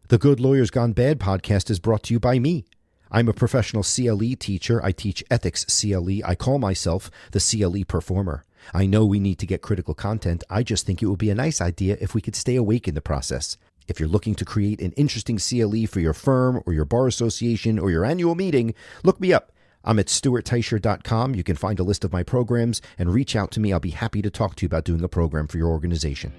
The Good Lawyers Gone Bad podcast is brought to you by me. I'm a professional CLE teacher. I teach ethics CLE. I call myself the CLE performer. I know we need to get critical content. I just think it would be a nice idea if we could stay awake in the process. If you're looking to create an interesting CLE for your firm or your bar association or your annual meeting, look me up. I'm at stuartteicher.com. You can find a list of my programs and reach out to me. I'll be happy to talk to you about doing a program for your organization.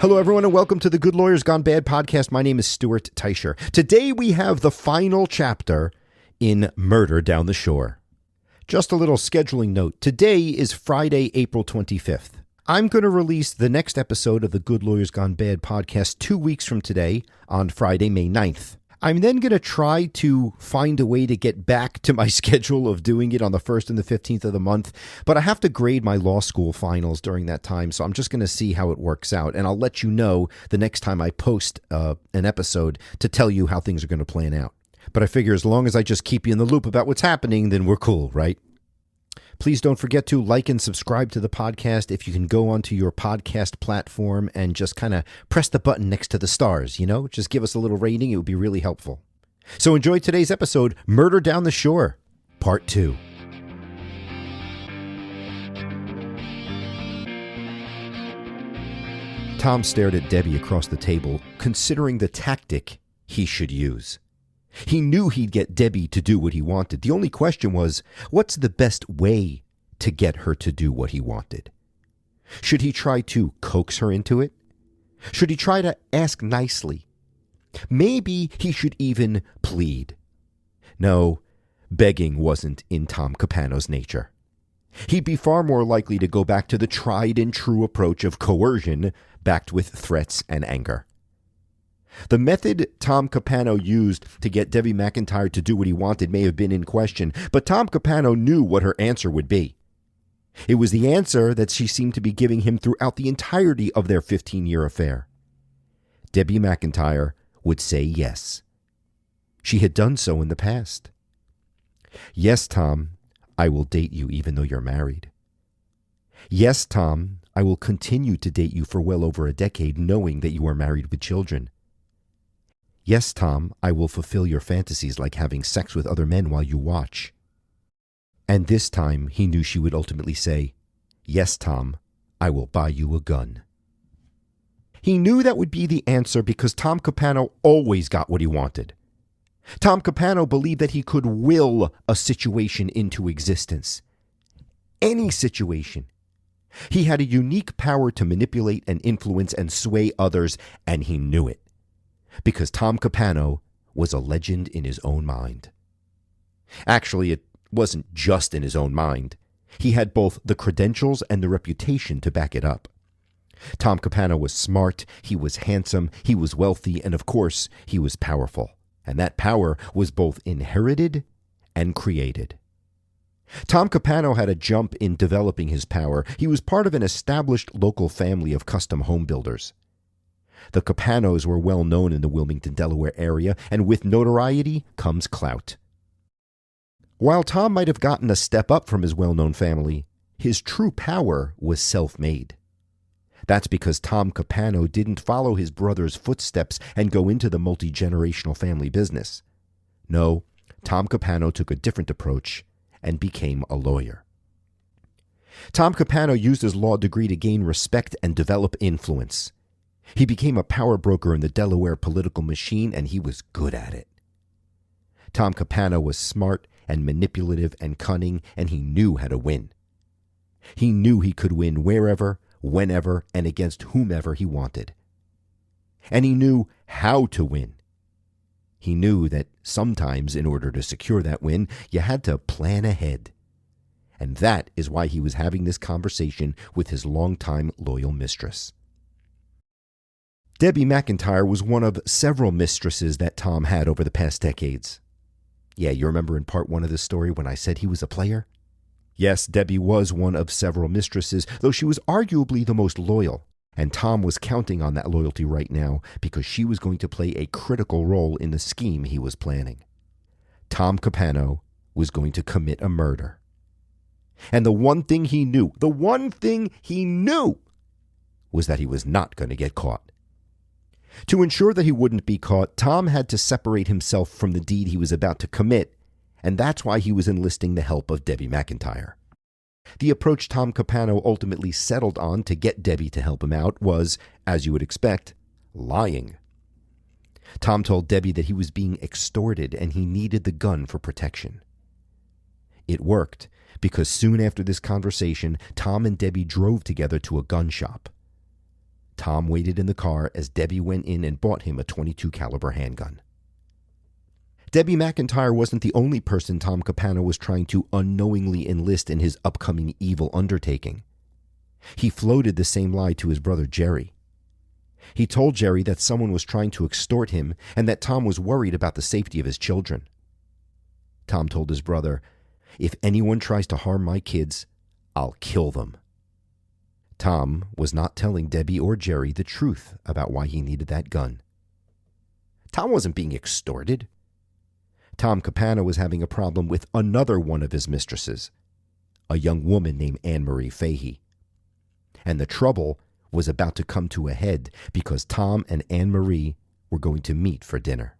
Hello, everyone, and welcome to the Good Lawyers Gone Bad podcast. My name is Stuart Teicher. Today, we have the final chapter in Murder Down the Shore. Just a little scheduling note. Today is Friday, April 25th. I'm going to release the next episode of the Good Lawyers Gone Bad podcast 2 weeks from today on Friday, May 9th. I'm then going to try to find a way to get back to my schedule of doing it on the 1st and the 15th of the month, but I have to grade my law school finals during that time, so I'm just going to see how it works out, and I'll let you know the next time I post an episode to tell you how things are going to plan out. But I figure as long as I just keep you in the loop about what's happening, then we're cool, right? Please don't forget to like and subscribe to the podcast. If you can go onto your podcast platform and just kind of press the button next to the stars, just give us a little rating. It would be really helpful. So enjoy today's episode, Murder Down the Shore, Part 2. Tom stared at Debbie across the table, considering the tactic he should use. He knew he'd get Debbie to do what he wanted. The only question was, what's the best way to get her to do what he wanted? Should he try to coax her into it? Should he try to ask nicely? Maybe he should even plead. No, begging wasn't in Tom Capano's nature. He'd be far more likely to go back to the tried and true approach of coercion backed with threats and anger. The method Tom Capano used to get Debbie McIntyre to do what he wanted may have been in question, but Tom Capano knew what her answer would be. It was the answer that she seemed to be giving him throughout the entirety of their 15-year affair. Debbie McIntyre would say yes. She had done so in the past. Yes, Tom, I will date you even though you're married. Yes, Tom, I will continue to date you for well over a decade knowing that you are married with children. Yes, Tom, I will fulfill your fantasies like having sex with other men while you watch. And this time, he knew she would ultimately say, yes, Tom, I will buy you a gun. He knew that would be the answer because Tom Capano always got what he wanted. Tom Capano believed that he could will a situation into existence. Any situation. He had a unique power to manipulate and influence and sway others, and he knew it. Because Tom Capano was a legend in his own mind. Actually, it wasn't just in his own mind. He had both the credentials and the reputation to back it up. Tom Capano was smart, he was handsome, he was wealthy, and of course, he was powerful. And that power was both inherited and created. Tom Capano had a jump in developing his power. He was part of an established local family of custom home builders. The Capanos were well known in the Wilmington, Delaware area, and with notoriety comes clout. While Tom might have gotten a step up from his well-known family, his true power was self-made. That's because Tom Capano didn't follow his brother's footsteps and go into the multi-generational family business. No, Tom Capano took a different approach and became a lawyer. Tom Capano used his law degree to gain respect and develop influence. He became a power broker in the Delaware political machine, and he was good at it. Tom Capano was smart and manipulative and cunning, and he knew how to win. He knew he could win wherever, whenever, and against whomever he wanted. And he knew how to win. He knew that sometimes, in order to secure that win, you had to plan ahead. And that is why he was having this conversation with his longtime loyal mistress. Debbie McIntyre was one of several mistresses that Tom had over the past decades. Yeah, you remember in part 1 of this story when I said he was a player? Yes, Debbie was one of several mistresses, though she was arguably the most loyal. And Tom was counting on that loyalty right now because she was going to play a critical role in the scheme he was planning. Tom Capano was going to commit a murder. And the one thing he knew, was that he was not going to get caught. To ensure that he wouldn't be caught, Tom had to separate himself from the deed he was about to commit, and that's why he was enlisting the help of Debbie McIntyre. The approach Tom Capano ultimately settled on to get Debbie to help him out was, as you would expect, lying. Tom told Debbie that he was being extorted and he needed the gun for protection. It worked, because soon after this conversation, Tom and Debbie drove together to a gun shop. Tom waited in the car as Debbie went in and bought him a .22 caliber handgun. Debbie McIntyre wasn't the only person Tom Capano was trying to unknowingly enlist in his upcoming evil undertaking. He floated the same lie to his brother Jerry. He told Jerry that someone was trying to extort him and that Tom was worried about the safety of his children. Tom told his brother, "If anyone tries to harm my kids, I'll kill them." Tom was not telling Debbie or Jerry the truth about why he needed that gun. Tom wasn't being extorted. Tom Capano was having a problem with another one of his mistresses, a young woman named Anne Marie Fahey. And the trouble was about to come to a head because Tom and Anne Marie were going to meet for dinner.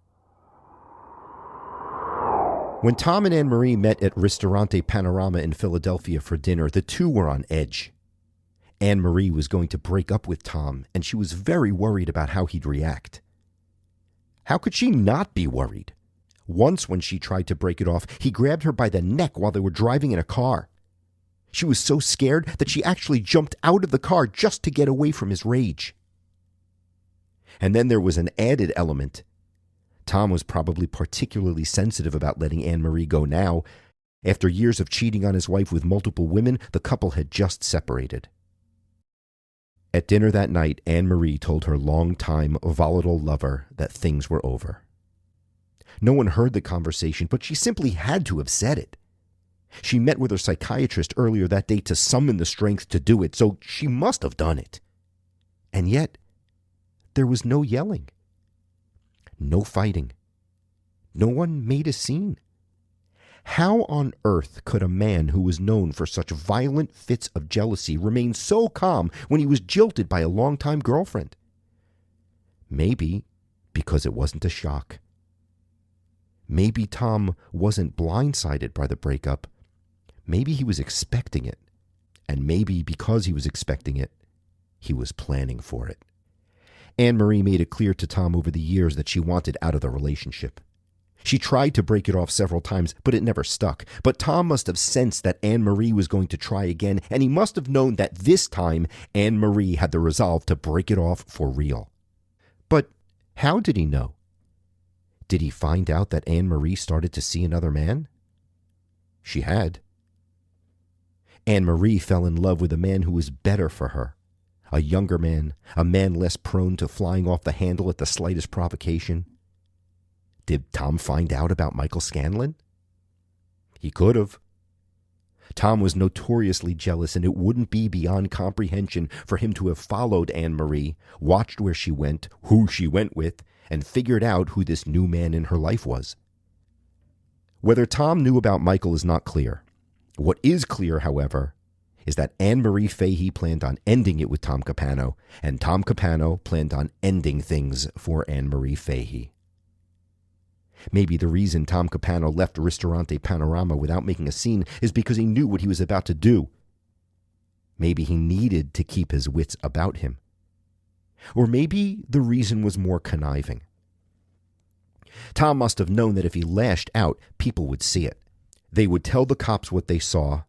When Tom and Anne Marie met at Ristorante Panorama in Philadelphia for dinner, the two were on edge. Anne Marie was going to break up with Tom, and she was very worried about how he'd react. How could she not be worried? Once when she tried to break it off, he grabbed her by the neck while they were driving in a car. She was so scared that she actually jumped out of the car just to get away from his rage. And then there was an added element. Tom was probably particularly sensitive about letting Anne Marie go now. After years of cheating on his wife with multiple women, the couple had just separated. At dinner that night, Anne Marie told her long-time volatile lover that things were over. No one heard the conversation, but she simply had to have said it. She met with her psychiatrist earlier that day to summon the strength to do it, so she must have done it. And yet, there was no yelling. No fighting. No one made a scene. How on earth could a man who was known for such violent fits of jealousy remain so calm when he was jilted by a longtime girlfriend? Maybe because it wasn't a shock. Maybe Tom wasn't blindsided by the breakup. Maybe he was expecting it. And maybe because he was expecting it, he was planning for it. Anne Marie made it clear to Tom over the years that she wanted out of the relationship. She tried to break it off several times, but it never stuck. But Tom must have sensed that Anne Marie was going to try again, and he must have known that this time Anne Marie had the resolve to break it off for real. But how did he know? Did he find out that Anne Marie started to see another man? She had. Anne Marie fell in love with a man who was better for her. A younger man, a man less prone to flying off the handle at the slightest provocation. Did Tom find out about Michael Scanlon? He could have. Tom was notoriously jealous, and it wouldn't be beyond comprehension for him to have followed Anne Marie, watched where she went, who she went with, and figured out who this new man in her life was. Whether Tom knew about Michael is not clear. What is clear, however, is that Anne Marie Fahey planned on ending it with Tom Capano, and Tom Capano planned on ending things for Anne Marie Fahey. Maybe the reason Tom Capano left Ristorante Panorama without making a scene is because he knew what he was about to do. Maybe he needed to keep his wits about him. Or maybe the reason was more conniving. Tom must have known that if he lashed out, people would see it. They would tell the cops what they saw,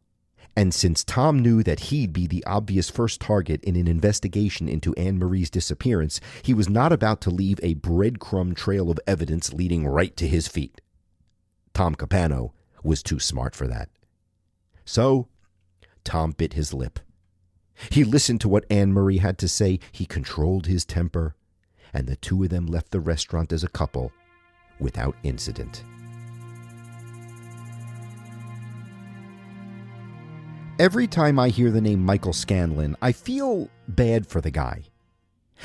and since Tom knew that he'd be the obvious first target in an investigation into Anne Marie's disappearance, he was not about to leave a breadcrumb trail of evidence leading right to his feet. Tom Capano was too smart for that. So, Tom bit his lip. He listened to what Anne Marie had to say, he controlled his temper, and the two of them left the restaurant as a couple without incident. Every time I hear the name Michael Scanlon, I feel bad for the guy.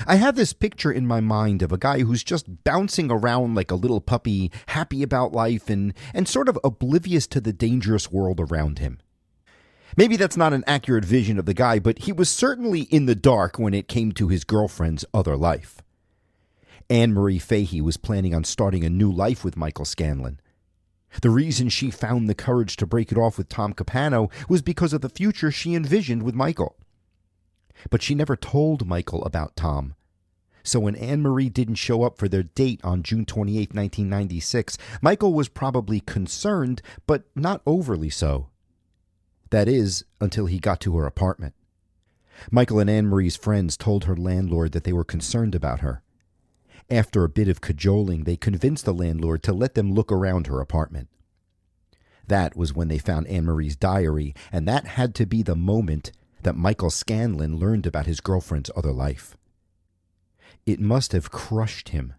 I have this picture in my mind of a guy who's just bouncing around like a little puppy, happy about life and sort of oblivious to the dangerous world around him. Maybe that's not an accurate vision of the guy, but he was certainly in the dark when it came to his girlfriend's other life. Anne Marie Fahey was planning on starting a new life with Michael Scanlon. The reason she found the courage to break it off with Tom Capano was because of the future she envisioned with Michael. But she never told Michael about Tom. So when Anne Marie didn't show up for their date on June 28, 1996, Michael was probably concerned, but not overly so. That is, until he got to her apartment. Michael and Anne Marie's friends told her landlord that they were concerned about her. After a bit of cajoling, they convinced the landlord to let them look around her apartment. That was when they found Anne Marie's diary, and that had to be the moment that Michael Scanlon learned about his girlfriend's other life. It must have crushed him.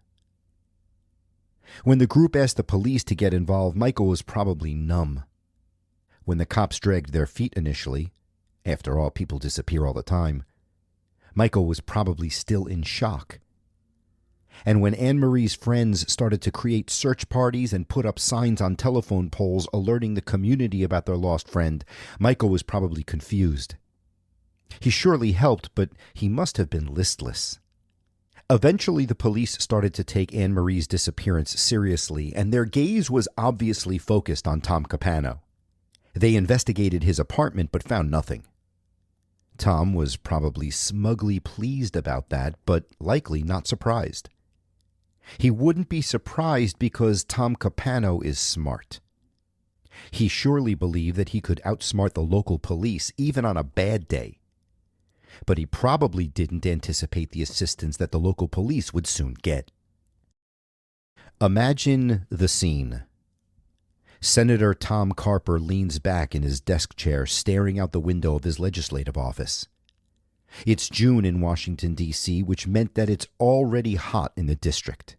When the group asked the police to get involved, Michael was probably numb. When the cops dragged their feet initially, after all, people disappear all the time, Michael was probably still in shock. And when Anne Marie's friends started to create search parties and put up signs on telephone poles alerting the community about their lost friend, Michael was probably confused. He surely helped, but he must have been listless. Eventually, the police started to take Anne Marie's disappearance seriously, and their gaze was obviously focused on Tom Capano. They investigated his apartment but found nothing. Tom was probably smugly pleased about that, but likely not surprised. He wouldn't be surprised because Tom Capano is smart. He surely believed that he could outsmart the local police even on a bad day. But he probably didn't anticipate the assistance that the local police would soon get. Imagine the scene. Senator Tom Carper leans back in his desk chair, staring out the window of his legislative office. It's June in Washington, D.C., which meant that it's already hot in the district.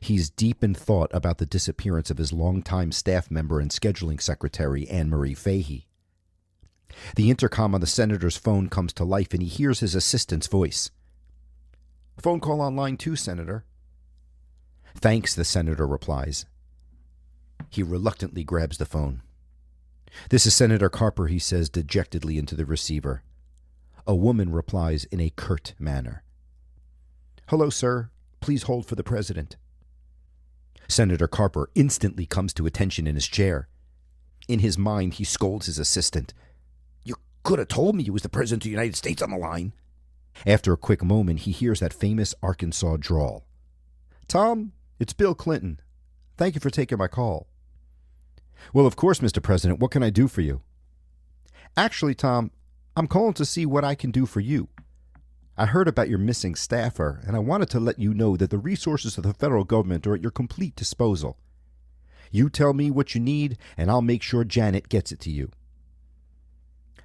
He's deep in thought about the disappearance of his longtime staff member and scheduling secretary, Anne Marie Fahey. The intercom on the senator's phone comes to life, and he hears his assistant's voice. "Phone call on line 2, Senator." "Thanks," the senator replies. He reluctantly grabs the phone. "This is Senator Carper," he says dejectedly into the receiver. A woman replies in a curt manner. "Hello, sir. Please hold for the president." Senator Carper instantly comes to attention in his chair. In his mind, he scolds his assistant. "You could have told me you was the president of the United States on the line." After a quick moment, he hears that famous Arkansas drawl. "Tom, it's Bill Clinton. Thank you for taking my call." "Well, of course, Mr. President. What can I do for you?" "Actually, Tom, I'm calling to see what I can do for you. I heard about your missing staffer, and I wanted to let you know that the resources of the federal government are at your complete disposal. You tell me what you need, and I'll make sure Janet gets it to you."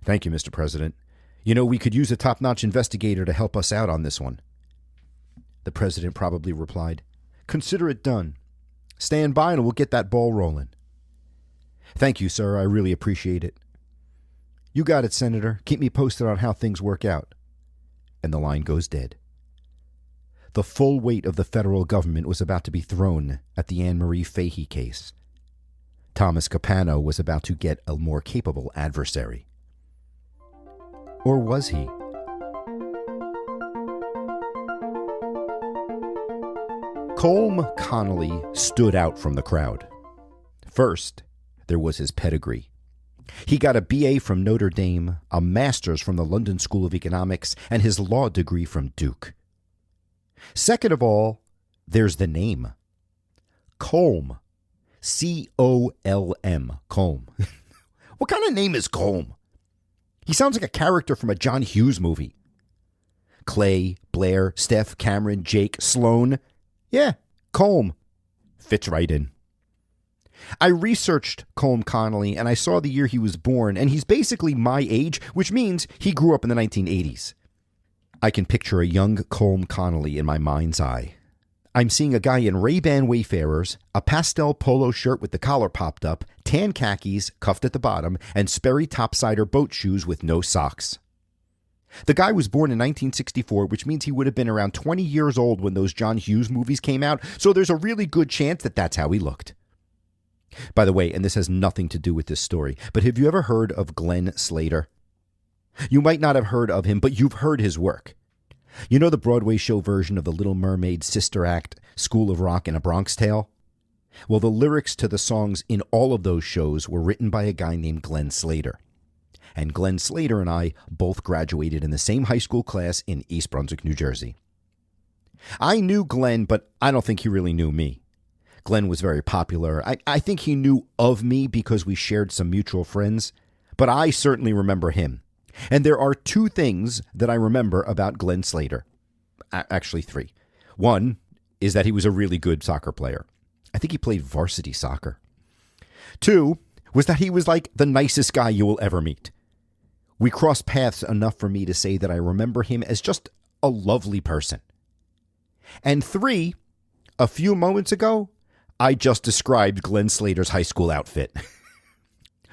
"Thank you, Mr. President. You know, we could use a top-notch investigator to help us out on this one." The president probably replied, "Consider it done. Stand by and we'll get that ball rolling." "Thank you, sir. I really appreciate it." "You got it, Senator. Keep me posted on how things work out." And the line goes dead. The full weight of the federal government was about to be thrown at the Anne Marie Fahey case. Thomas Capano was about to get a more capable adversary. Or was he? Colm Connolly stood out from the crowd. First, there was his pedigree. He got a BA from Notre Dame, a master's from the London School of Economics, and his law degree from Duke. Second of all, there's the name. Colm. C-O-L-M. Colm. What kind of name is Colm? He sounds like a character from a John Hughes movie. Clay, Blair, Steph, Cameron, Jake, Sloan. Yeah, Colm. Fits right in. I researched Colm Connolly, and I saw the year he was born, and he's basically my age, which means he grew up in the 1980s. I can picture a young Colm Connolly in my mind's eye. I'm seeing a guy in Ray-Ban Wayfarers, a pastel polo shirt with the collar popped up, tan khakis, cuffed at the bottom, and Sperry topsider boat shoes with no socks. The guy was born in 1964, which means he would have been around 20 years old when those John Hughes movies came out, so there's a really good chance that that's how he looked. By the way, and this has nothing to do with this story, but have you ever heard of Glenn Slater? You might not have heard of him, but you've heard his work. You know the Broadway show version of The Little Mermaid sister act, School of Rock and A Bronx Tale? Well, the lyrics to the songs in all of those shows were written by a guy named Glenn Slater. And Glenn Slater and I both graduated in the same high school class in East Brunswick, New Jersey. I knew Glenn, but I don't think he really knew me. Glenn was very popular. I think he knew of me because we shared some mutual friends, but I certainly remember him. And there are two things that I remember about Glenn Slater. Actually, three. One is that he was a really good soccer player. I think he played varsity soccer. Two was that he was like the nicest guy you will ever meet. We crossed paths enough for me to say that I remember him as just a lovely person. And three, a few moments ago, I just described Glenn Slater's high school outfit.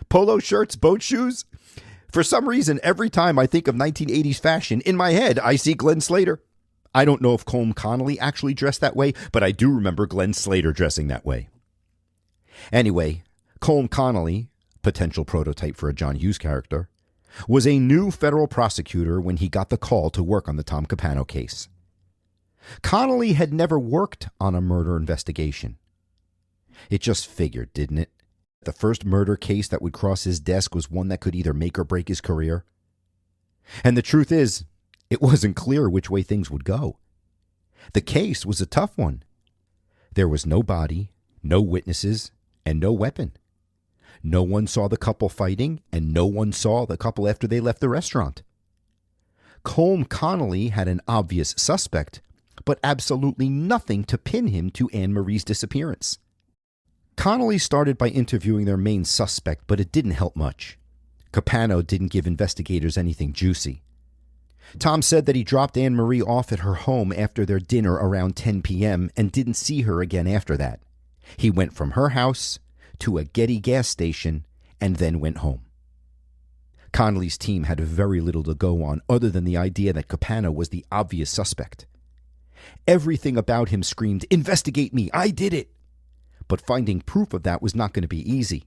Polo shirts, boat shoes. For some reason, every time I think of 1980s fashion, in my head, I see Glenn Slater. I don't know if Colm Connolly actually dressed that way, but I do remember Glenn Slater dressing that way. Anyway, Colm Connolly, potential prototype for a John Hughes character, was a new federal prosecutor when he got the call to work on the Tom Capano case. Connolly had never worked on a murder investigation. It just figured, didn't it? The first murder case that would cross his desk was one that could either make or break his career. And the truth is, it wasn't clear which way things would go. The case was a tough one. There was no body, no witnesses, and no weapon. No one saw the couple fighting, and no one saw the couple after they left the restaurant. Colm Connolly had an obvious suspect, but absolutely nothing to pin him to Anne Marie's disappearance. Connolly started by interviewing their main suspect, but it didn't help much. Capano didn't give investigators anything juicy. Tom said that he dropped Anne Marie off at her home after their dinner around 10 p.m. and didn't see her again after that. He went from her house to a Getty gas station and then went home. Connolly's team had very little to go on other than the idea that Capano was the obvious suspect. Everything about him screamed, "Investigate me, I did it!" But finding proof of that was not going to be easy.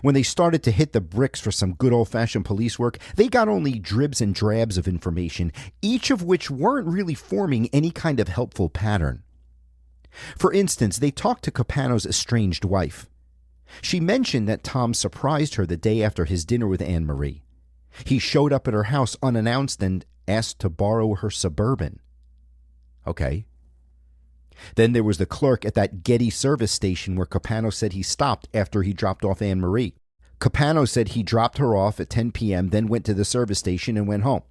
When they started to hit the bricks for some good old-fashioned police work, they got only dribs and drabs of information, each of which weren't really forming any kind of helpful pattern. For instance, they talked to Capano's estranged wife. She mentioned that Tom surprised her the day after his dinner with Anne Marie. He showed up at her house unannounced and asked to borrow her Suburban. Okay. Then there was the clerk at that Getty service station where Capano said he stopped after he dropped off Anne Marie. Capano said he dropped her off at 10 p.m., then went to the service station and went home.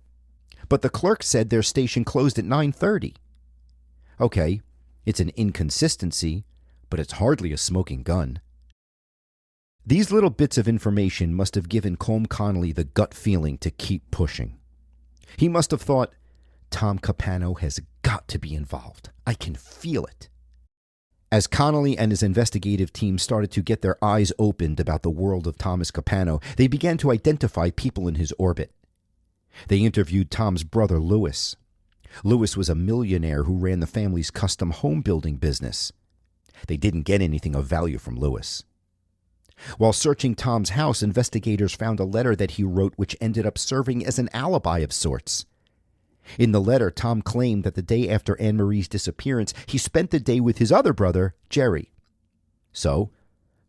But the clerk said their station closed at 9:30. Okay, it's an inconsistency, but it's hardly a smoking gun. These little bits of information must have given Colm Connolly the gut feeling to keep pushing. He must have thought, Tom Capano has got to be involved. I can feel it. As Connolly and his investigative team started to get their eyes opened about the world of Thomas Capano, they began to identify people in his orbit. They interviewed Tom's brother, Louis. Louis was a millionaire who ran the family's custom home building business. They didn't get anything of value from Louis. While searching Tom's house, investigators found a letter that he wrote which ended up serving as an alibi of sorts. In the letter, Tom claimed that the day after Anne Marie's disappearance, he spent the day with his other brother, Jerry. So,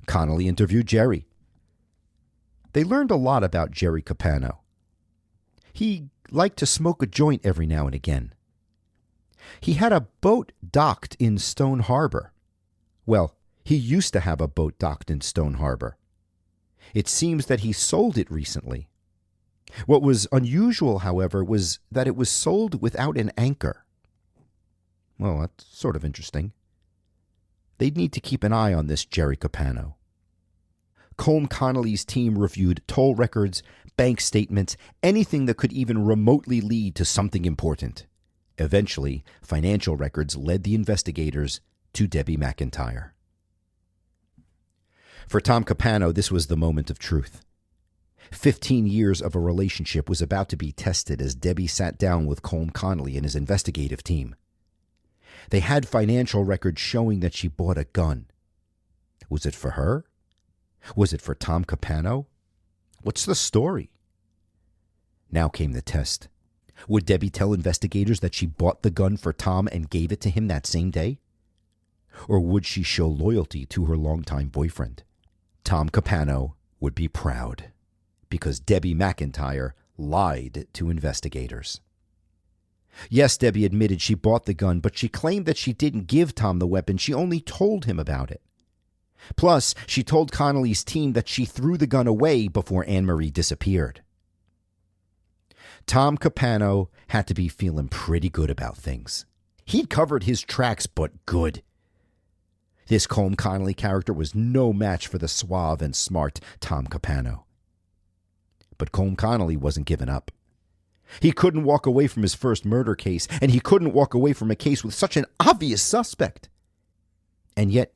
Connolly interviewed Jerry. They learned a lot about Jerry Capano. He liked to smoke a joint every now and again. He had a boat docked in Stone Harbor. Well, he used to have a boat docked in Stone Harbor. It seems that he sold it recently. What was unusual, however, was that it was sold without an anchor. Well, that's sort of interesting. They'd need to keep an eye on this Jerry Capano. Colm Connolly's team reviewed toll records, bank statements, anything that could even remotely lead to something important. Eventually, financial records led the investigators to Debbie McIntyre. For Tom Capano, this was the moment of truth. 15 years of a relationship was about to be tested as Debbie sat down with Colm Connolly and his investigative team. They had financial records showing that she bought a gun. Was it for her? Was it for Tom Capano? What's the story? Now came the test. Would Debbie tell investigators that she bought the gun for Tom and gave it to him that same day? Or would she show loyalty to her longtime boyfriend? Tom Capano would be proud, because Debbie McIntyre lied to investigators. Yes, Debbie admitted she bought the gun, but she claimed that she didn't give Tom the weapon. She only told him about it. Plus, she told Connolly's team that she threw the gun away before Anne Marie disappeared. Tom Capano had to be feeling pretty good about things. He'd covered his tracks, but good. This Colm Connolly character was no match for the suave and smart Tom Capano. But Colm Connolly wasn't giving up. He couldn't walk away from his first murder case, and he couldn't walk away from a case with such an obvious suspect. And yet,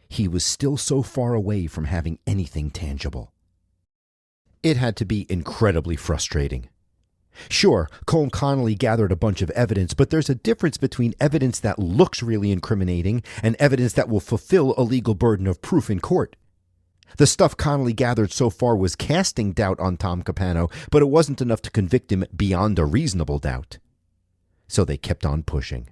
he was still so far away from having anything tangible. It had to be incredibly frustrating. Sure, Colm Connolly gathered a bunch of evidence, but there's a difference between evidence that looks really incriminating and evidence that will fulfill a legal burden of proof in court. The stuff Connolly gathered so far was casting doubt on Tom Capano, but it wasn't enough to convict him beyond a reasonable doubt. So they kept on pushing.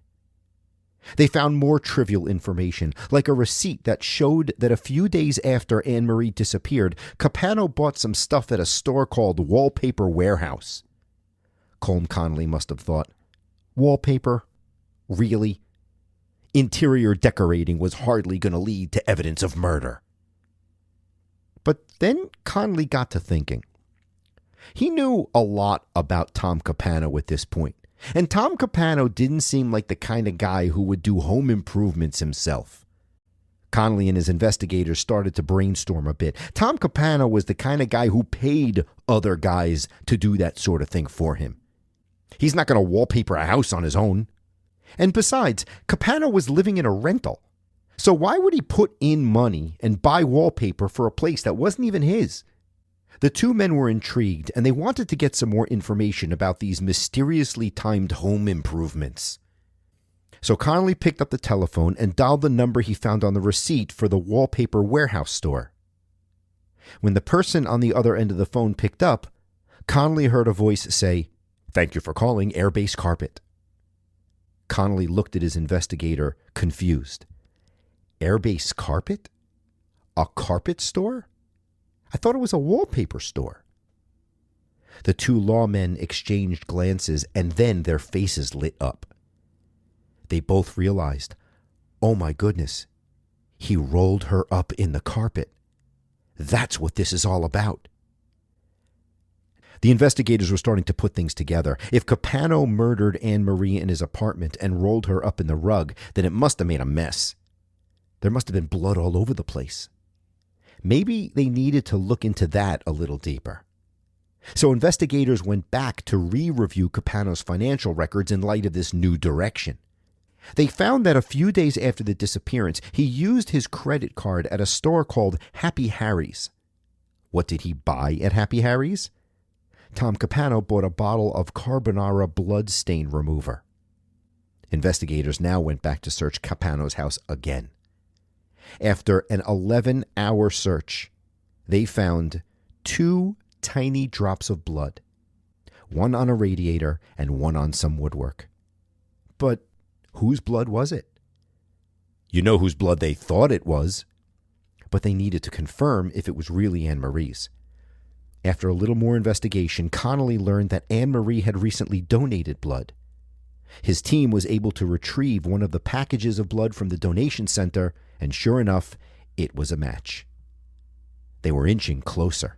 They found more trivial information, like a receipt that showed that a few days after Anne Marie disappeared, Capano bought some stuff at a store called Wallpaper Warehouse. Colm Connolly must have thought, wallpaper? Really? Interior decorating was hardly going to lead to evidence of murder. But then Connolly got to thinking. He knew a lot about Tom Capano at this point, and Tom Capano didn't seem like the kind of guy who would do home improvements himself. Connolly and his investigators started to brainstorm a bit. Tom Capano was the kind of guy who paid other guys to do that sort of thing for him. He's not going to wallpaper a house on his own. And besides, Capano was living in a rental. So why would he put in money and buy wallpaper for a place that wasn't even his? The two men were intrigued, and they wanted to get some more information about these mysteriously timed home improvements. So Connolly picked up the telephone and dialed the number he found on the receipt for the Wallpaper Warehouse store. When the person on the other end of the phone picked up, Connolly heard a voice say, "Thank you for calling Airbase Carpet." Connolly looked at his investigator, confused. Airbase Carpet? A carpet store? I thought it was a wallpaper store. The two lawmen exchanged glances, and then their faces lit up. They both realized, oh my goodness, he rolled her up in the carpet. That's what this is all about. The investigators were starting to put things together. If Capano murdered Anne Marie in his apartment and rolled her up in the rug, then it must have made a mess. There must have been blood all over the place. Maybe they needed to look into that a little deeper. So investigators went back to re-review Capano's financial records in light of this new direction. They found that a few days after the disappearance, he used his credit card at a store called Happy Harry's. What did he buy at Happy Harry's? Tom Capano bought a bottle of carbonara blood stain remover. Investigators now went back to search Capano's house again. After an 11-hour search, they found 2 tiny drops of blood, one on a radiator and one on some woodwork. But whose blood was it? You know whose blood they thought it was, but they needed to confirm if it was really Anne Marie's. After a little more investigation, Connolly learned that Anne Marie had recently donated blood. His team was able to retrieve one of the packages of blood from the donation center, and sure enough, it was a match. They were inching closer.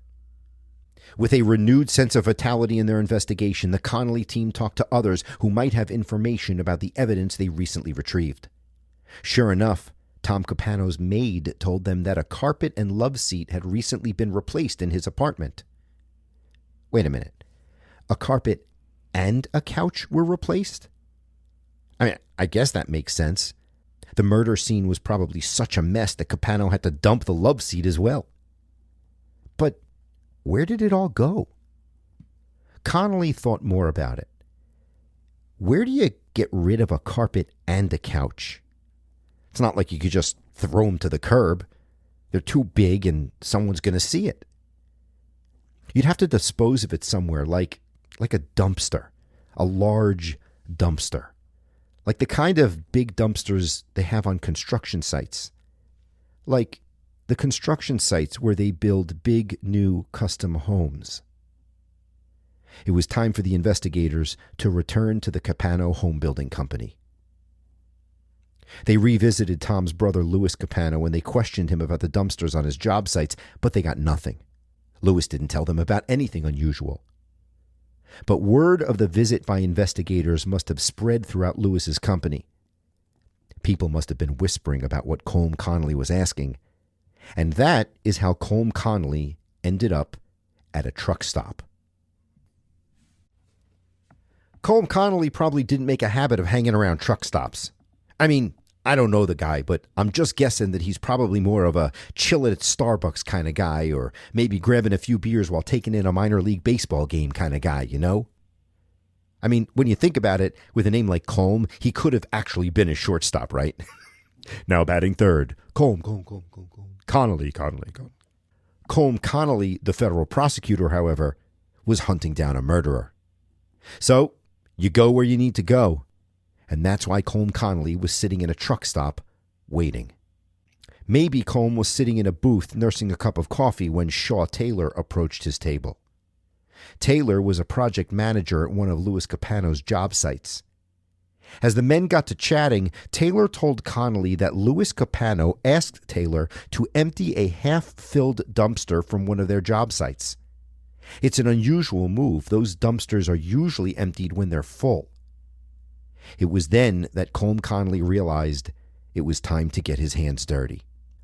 With a renewed sense of vitality in their investigation, the Connolly team talked to others who might have information about the evidence they recently retrieved. Sure enough, Tom Capano's maid told them that a carpet and love seat had recently been replaced in his apartment. Wait a minute. A carpet and a couch were replaced? I mean, I guess that makes sense. The murder scene was probably such a mess that Capano had to dump the love seat as well. But where did it all go? Connolly thought more about it. Where do you get rid of a carpet and a couch? It's not like you could just throw them to the curb. They're too big and someone's going to see it. You'd have to dispose of it somewhere like a dumpster, a large dumpster, like the kind of big dumpsters they have on construction sites, like the construction sites where they build big new custom homes. It was time for the investigators to return to the Capano home building company. They revisited Tom's brother Louis Capano and they questioned him about the dumpsters on his job sites, but they got nothing. Louis didn't tell them about anything unusual. But word of the visit by investigators must have spread throughout Louis's company. People must have been whispering about what Colm Connolly was asking, and that is how Colm Connolly ended up at a truck stop. Colm Connolly probably didn't make a habit of hanging around truck stops. I mean, I don't know the guy, but I'm just guessing that he's probably more of a chill at Starbucks kind of guy, or maybe grabbing a few beers while taking in a minor league baseball game kind of guy, you know? I mean, when you think about it, with a name like Colm, he could have actually been a shortstop, right? Now batting third, Colm. Connolly. Colm Connolly, the federal prosecutor, however, was hunting down a murderer. So, you go where you need to go. And that's why Colm Connolly was sitting in a truck stop, waiting. Maybe Colm was sitting in a booth nursing a cup of coffee when Shaw Taylor approached his table. Taylor was a project manager at one of Louis Capano's job sites. As the men got to chatting, Taylor told Connolly that Louis Capano asked Taylor to empty a half-filled dumpster from one of their job sites. It's an unusual move. Those dumpsters are usually emptied when they're full. It was then that Colm Connolly realized it was time to get his hands dirty.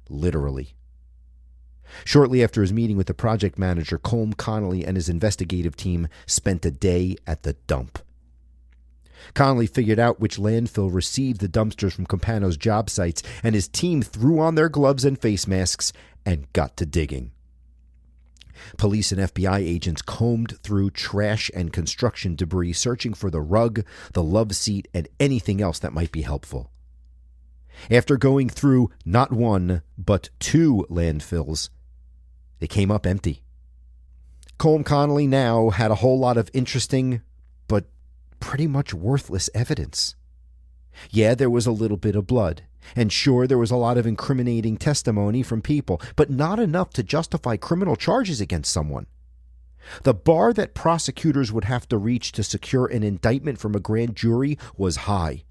Literally. Shortly after his meeting with the project manager, Colm Connolly and his investigative team spent a day at the dump. Connolly figured out which landfill received the dumpsters from Capano's job sites, and his team threw on their gloves and face masks and got to digging. Police and FBI agents combed through trash and construction debris, searching for the rug, the love seat, and anything else that might be helpful. After going through not one, but 2 landfills, they came up empty. Colm Connolly now had a whole lot of interesting, but pretty much worthless evidence. Yeah, there was a little bit of blood. And sure, there was a lot of incriminating testimony from people, but not enough to justify criminal charges against someone. The bar that prosecutors would have to reach to secure an indictment from a grand jury was high,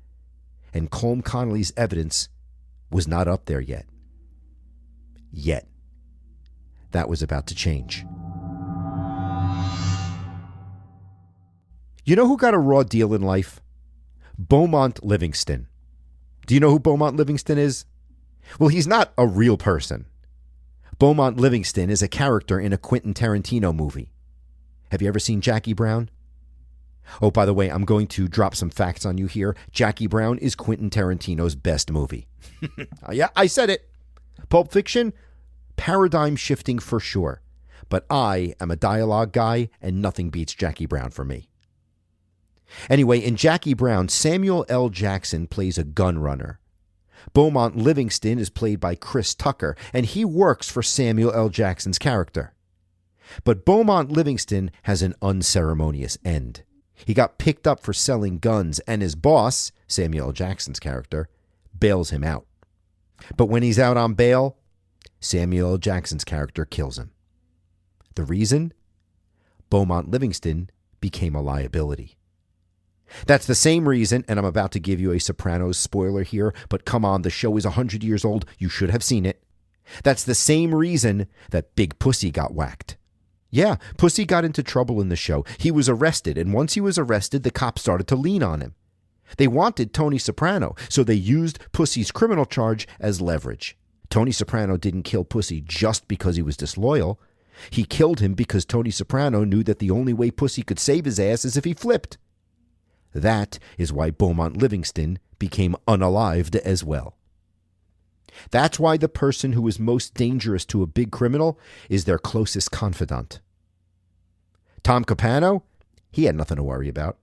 and Colm Connolly's evidence was not up there yet. Yet. That was about to change. You know who got a raw deal in life? Beaumont Livingston. Do you know who Beaumont Livingston is? Well, he's not a real person. Beaumont Livingston is a character in a Quentin Tarantino movie. Have you ever seen Jackie Brown? Oh, by the way, I'm going to drop some facts on you here. Jackie Brown is Quentin Tarantino's best movie. Yeah, I said it. Pulp Fiction, paradigm shifting for sure. But I am a dialogue guy, and nothing beats Jackie Brown for me. Anyway, in Jackie Brown, Samuel L. Jackson plays a gun runner. Beaumont Livingston is played by Chris Tucker, and he works for Samuel L. Jackson's character. But Beaumont Livingston has an unceremonious end. He got picked up for selling guns, and his boss, Samuel L. Jackson's character, bails him out. But when he's out on bail, Samuel L. Jackson's character kills him. The reason? Beaumont Livingston became a liability. That's the same reason, and I'm about to give you a Sopranos spoiler here, but come on, the show is 100 years old. You should have seen it. That's the same reason that Big Pussy got whacked. Yeah, Pussy got into trouble in the show. He was arrested, and once he was arrested, the cops started to lean on him. They wanted Tony Soprano, so they used Pussy's criminal charge as leverage. Tony Soprano didn't kill Pussy just because he was disloyal. He killed him because Tony Soprano knew that the only way Pussy could save his ass is if he flipped. That is why Beaumont Livingston became unalived as well. That's why the person who is most dangerous to a big criminal is their closest confidant. Tom Capano, he had nothing to worry about.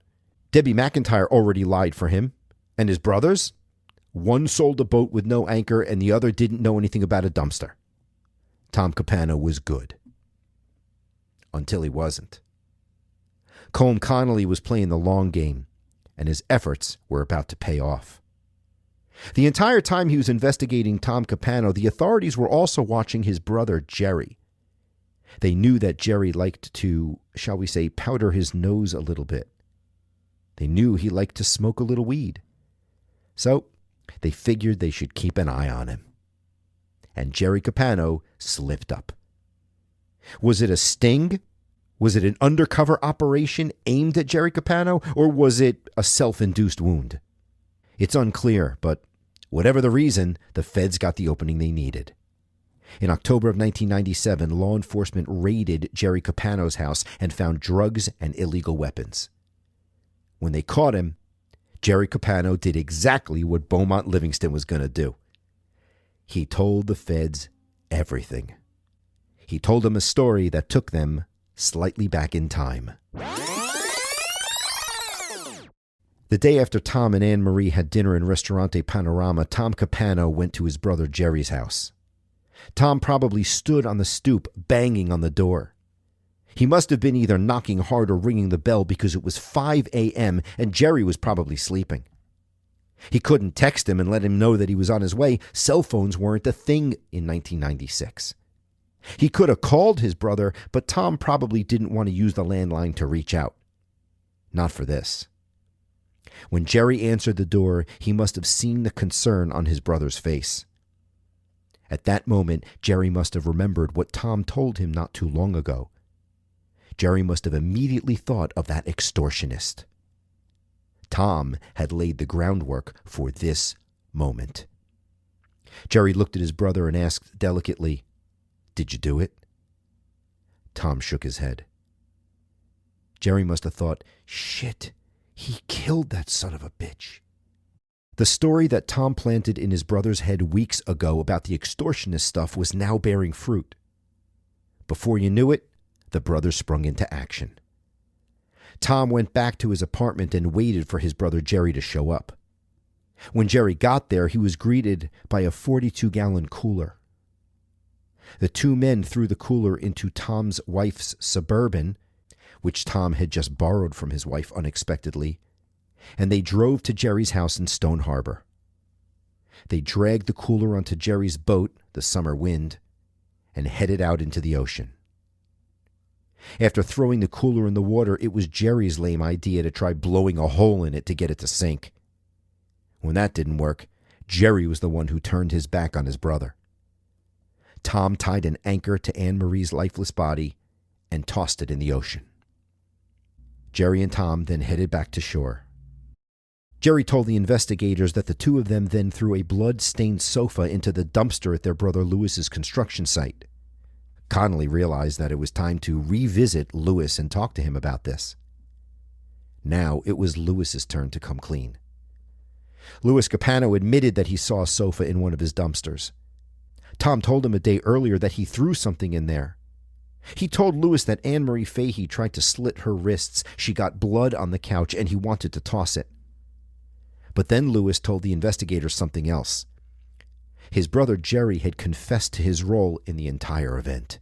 Debbie McIntyre already lied for him. And his brothers? One sold a boat with no anchor and the other didn't know anything about a dumpster. Tom Capano was good. Until he wasn't. Colm Connolly was playing the long game, and his efforts were about to pay off. The entire time he was investigating Tom Capano, the authorities were also watching his brother, Jerry. They knew that Jerry liked to, shall we say, powder his nose a little bit. They knew he liked to smoke a little weed. So they figured they should keep an eye on him. And Jerry Capano slipped up. Was it a sting? Was it an undercover operation aimed at Jerry Capano, or was it a self-induced wound? It's unclear, but whatever the reason, the feds got the opening they needed. In October of 1997, law enforcement raided Jerry Capano's house and found drugs and illegal weapons. When they caught him, Jerry Capano did exactly what Beaumont Livingston was going to do. He told the feds everything. He told them a story that took them slightly back in time. The day after Tom and Anne Marie had dinner in Ristorante Panorama, Tom Capano went to his brother Jerry's house. Tom probably stood on the stoop, banging on the door. He must have been either knocking hard or ringing the bell because it was 5 a.m. and Jerry was probably sleeping. He couldn't text him and let him know that he was on his way. Cell phones weren't a thing in 1996. He could have called his brother, but Tom probably didn't want to use the landline to reach out. Not for this. When Jerry answered the door, he must have seen the concern on his brother's face. At that moment, Jerry must have remembered what Tom told him not too long ago. Jerry must have immediately thought of that extortionist. Tom had laid the groundwork for this moment. Jerry looked at his brother and asked delicately, "Did you do it?" Tom shook his head. Jerry must have thought, "Shit, he killed that son of a bitch." The story that Tom planted in his brother's head weeks ago about the extortionist stuff was now bearing fruit. Before you knew it, the brothers sprung into action. Tom went back to his apartment and waited for his brother Jerry to show up. When Jerry got there, he was greeted by a 42-gallon cooler. The two men threw the cooler into Tom's wife's Suburban, which Tom had just borrowed from his wife unexpectedly, and they drove to Jerry's house in Stone Harbor. They dragged the cooler onto Jerry's boat, the Summer Wind, and headed out into the ocean. After throwing the cooler in the water, it was Jerry's lame idea to try blowing a hole in it to get it to sink. When that didn't work, Jerry was the one who turned his back on his brother. Tom tied an anchor to Anne Marie's lifeless body and tossed it in the ocean. Jerry and Tom then headed back to shore. Jerry told the investigators that the two of them then threw a blood-stained sofa into the dumpster at their brother Lewis's construction site. Connolly realized that it was time to revisit Lewis and talk to him about this. Now it was Lewis's turn to come clean. Louis Capano admitted that he saw a sofa in one of his dumpsters. Tom told him a day earlier that he threw something in there. He told Lewis that Anne Marie Fahey tried to slit her wrists. She got blood on the couch and he wanted to toss it. But then Lewis told the investigators something else. His brother Jerry had confessed to his role in the entire event.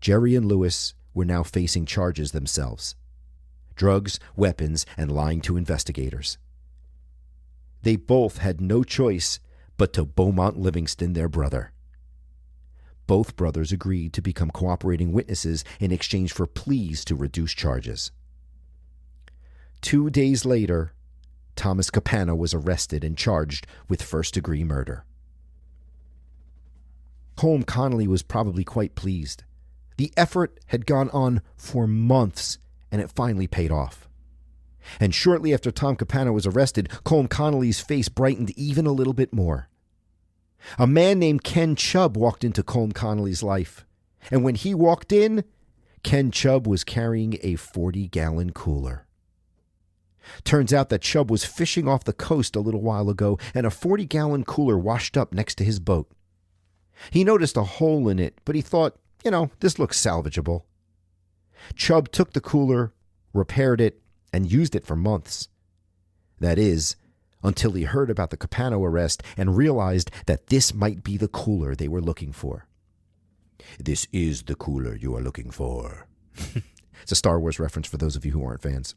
Jerry and Lewis were now facing charges themselves: drugs, weapons, and lying to investigators. They both had no choice but to Beaumont Livingston their brother. Both brothers agreed to become cooperating witnesses in exchange for pleas to reduce charges. 2 days later, Thomas Capano was arrested and charged with first-degree murder. Colm Connolly was probably quite pleased. The effort had gone on for months, and it finally paid off. And shortly after Tom Capano was arrested, Colm Connolly's face brightened even a little bit more. A man named Ken Chubb walked into Colm Connolly's life, and when he walked in, Ken Chubb was carrying a 40-gallon cooler. Turns out that Chubb was fishing off the coast a little while ago, and a 40-gallon cooler washed up next to his boat. He noticed a hole in it, but he thought, this looks salvageable. Chubb took the cooler, repaired it, and used it for months. That is, until he heard about the Capano arrest and realized that this might be the cooler they were looking for. This is the cooler you are looking for. It's a Star Wars reference for those of you who aren't fans.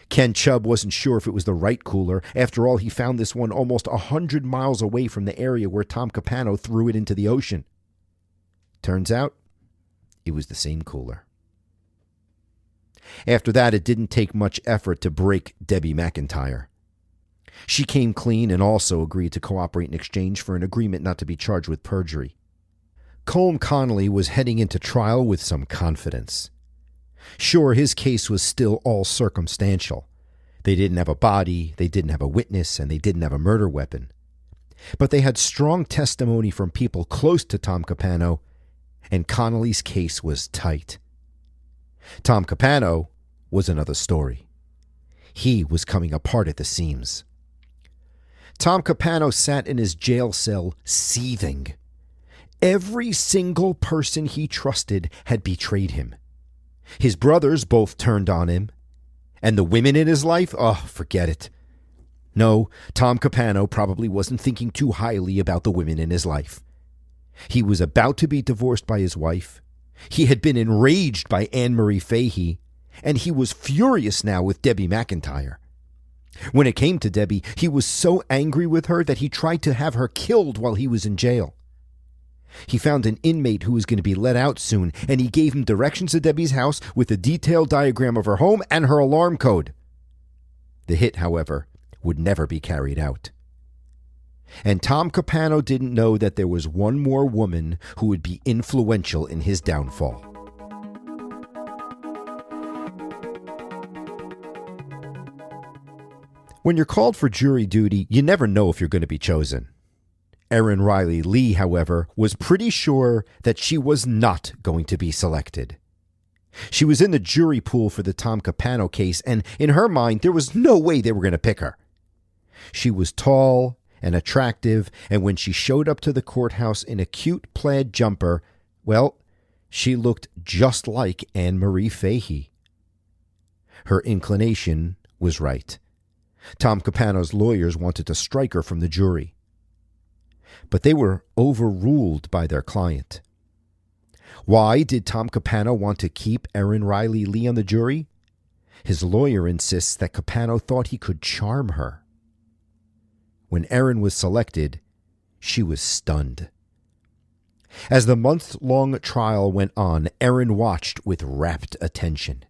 Ken Chubb wasn't sure if it was the right cooler. After all, he found this one almost 100 miles away from the area where Tom Capano threw it into the ocean. Turns out, it was the same cooler. After that, it didn't take much effort to break Debbie McIntyre. She came clean and also agreed to cooperate in exchange for an agreement not to be charged with perjury. Colm Connolly was heading into trial with some confidence. Sure, his case was still all circumstantial. They didn't have a body, they didn't have a witness, and they didn't have a murder weapon. But they had strong testimony from people close to Tom Capano, and Connolly's case was tight. Tom Capano was another story. He was coming apart at the seams. Tom Capano sat in his jail cell seething. Every single person he trusted had betrayed him. His brothers both turned on him. And the women in his life? Oh, forget it. No, Tom Capano probably wasn't thinking too highly about the women in his life. He was about to be divorced by his wife. He had been enraged by Anne Marie Fahey. And he was furious now with Debbie McIntyre. When it came to Debbie, he was so angry with her that he tried to have her killed while he was in jail. He found an inmate who was going to be let out soon, and he gave him directions to Debbie's house with a detailed diagram of her home and her alarm code. The hit, however, would never be carried out. And Tom Capano didn't know that there was one more woman who would be influential in his downfall. When you're called for jury duty, you never know if you're going to be chosen. Erin Riley Lee, however, was pretty sure that she was not going to be selected. She was in the jury pool for the Tom Capano case, and in her mind, there was no way they were going to pick her. She was tall and attractive, and when she showed up to the courthouse in a cute plaid jumper, well, she looked just like Anne Marie Fahey. Her inclination was right. Tom Capano's lawyers wanted to strike her from the jury. But they were overruled by their client. Why did Tom Capano want to keep Erin Riley Lee on the jury? His lawyer insists that Capano thought he could charm her. When Erin was selected, she was stunned. As the month-long trial went on, Erin watched with rapt attention.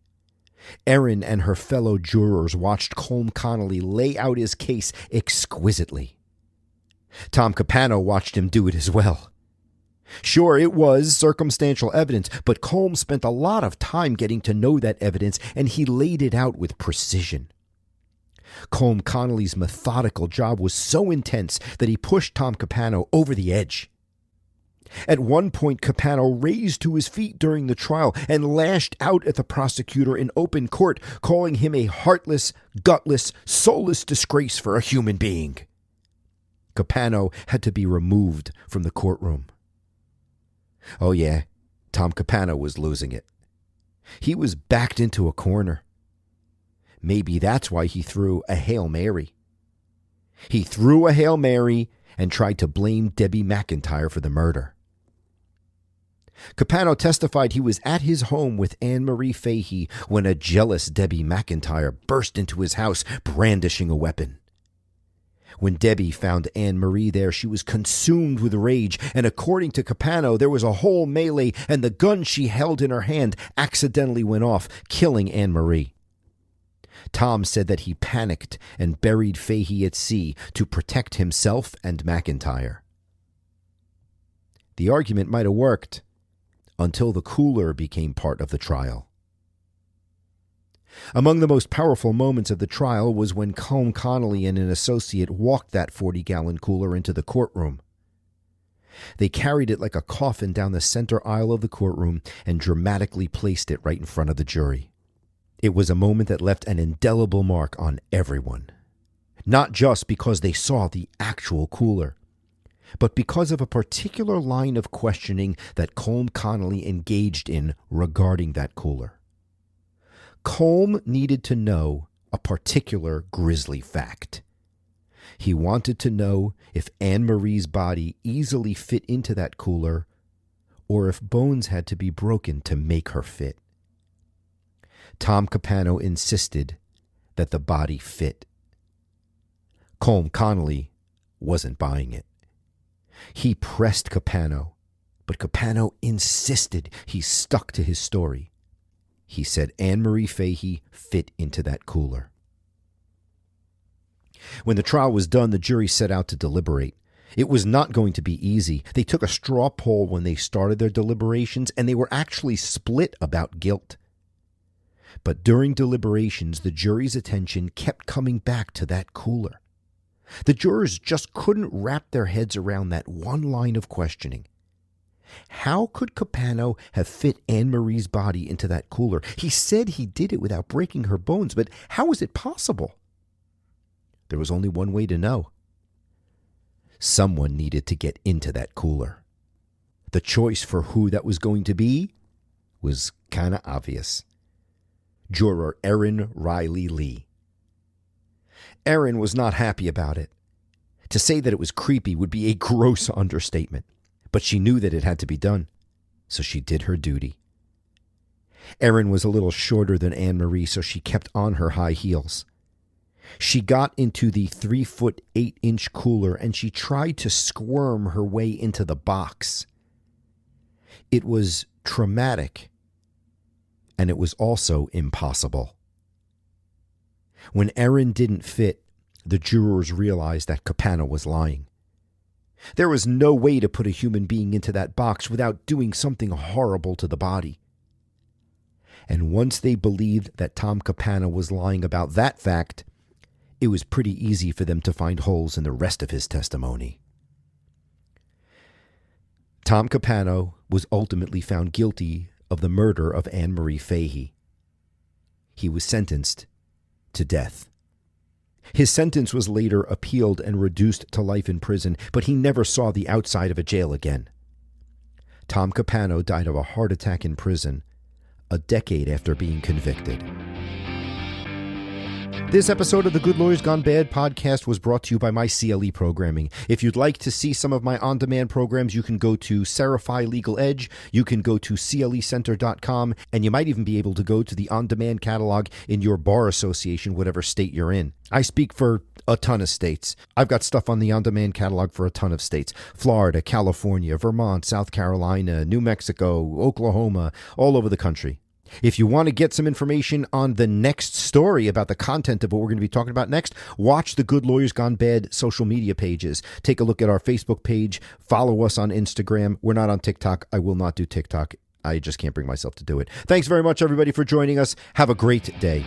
Erin and her fellow jurors watched Colm Connolly lay out his case exquisitely. Tom Capano watched him do it as well. Sure, it was circumstantial evidence, but Colm spent a lot of time getting to know that evidence, and he laid it out with precision. Colm Connolly's methodical job was so intense that he pushed Tom Capano over the edge. At one point, Capano raised to his feet during the trial and lashed out at the prosecutor in open court, calling him a heartless, gutless, soulless disgrace for a human being. Capano had to be removed from the courtroom. Oh yeah, Tom Capano was losing it. He was backed into a corner. Maybe that's why he threw a Hail Mary. He threw a Hail Mary and tried to blame Debbie McIntyre for the murder. Capano testified he was at his home with Anne Marie Fahey when a jealous Debbie McIntyre burst into his house brandishing a weapon. When Debbie found Anne Marie there, she was consumed with rage, and according to Capano, there was a whole melee, and the gun she held in her hand accidentally went off, killing Anne Marie. Tom said that he panicked and buried Fahey at sea to protect himself and McIntyre. The argument might have worked until the cooler became part of the trial. Among the most powerful moments of the trial was when Colm Connolly and an associate walked that 40-gallon cooler into the courtroom. They carried it like a coffin down the center aisle of the courtroom and dramatically placed it right in front of the jury. It was a moment that left an indelible mark on everyone, not just because they saw the actual cooler, but because of a particular line of questioning that Colm Connolly engaged in regarding that cooler. Colm needed to know a particular grisly fact. He wanted to know if Anne Marie's body easily fit into that cooler, or if bones had to be broken to make her fit. Tom Capano insisted that the body fit. Colm Connolly wasn't buying it. He pressed Capano, but Capano insisted. He stuck to his story. He said Anne Marie Fahey fit into that cooler. When the trial was done, the jury set out to deliberate. It was not going to be easy. They took a straw poll when they started their deliberations, and they were actually split about guilt. But during deliberations, the jury's attention kept coming back to that cooler. The jurors just couldn't wrap their heads around that one line of questioning. How could Capano have fit Anne Marie's body into that cooler? He said he did it without breaking her bones, but how was it possible? There was only one way to know. Someone needed to get into that cooler. The choice for who that was going to be was kind of obvious. Juror Erin Riley Lee. Erin was not happy about it. To say that it was creepy would be a gross understatement, but she knew that it had to be done, so she did her duty. Erin was a little shorter than Anne Marie, so she kept on her high heels. She got into the 3-foot 8-inch cooler and she tried to squirm her way into the box. It was traumatic, and it was also impossible. When Erin didn't fit, the jurors realized that Capano was lying. There was no way to put a human being into that box without doing something horrible to the body. And once they believed that Tom Capano was lying about that fact, it was pretty easy for them to find holes in the rest of his testimony. Tom Capano was ultimately found guilty of the murder of Anne Marie Fahey. He was sentenced to death. His sentence was later appealed and reduced to life in prison, but he never saw the outside of a jail again. Tom Capano died of a heart attack in prison a decade after being convicted. This episode of the Good Lawyers Gone Bad podcast was brought to you by my CLE programming. If you'd like to see some of my on-demand programs, you can go to Serify Legal Edge, you can go to clecenter.com, and you might even be able to go to the on-demand catalog in your bar association, whatever state you're in. I speak for a ton of states. I've got stuff on the on-demand catalog for a ton of states. Florida, California, Vermont, South Carolina, New Mexico, Oklahoma, all over the country. If you want to get some information on the next story about the content of what we're going to be talking about next, watch the Good Lawyers Gone Bad social media pages. Take a look at our Facebook page. Follow us on Instagram. We're not on TikTok. I will not do TikTok. I just can't bring myself to do it. Thanks very much, everybody, for joining us. Have a great day.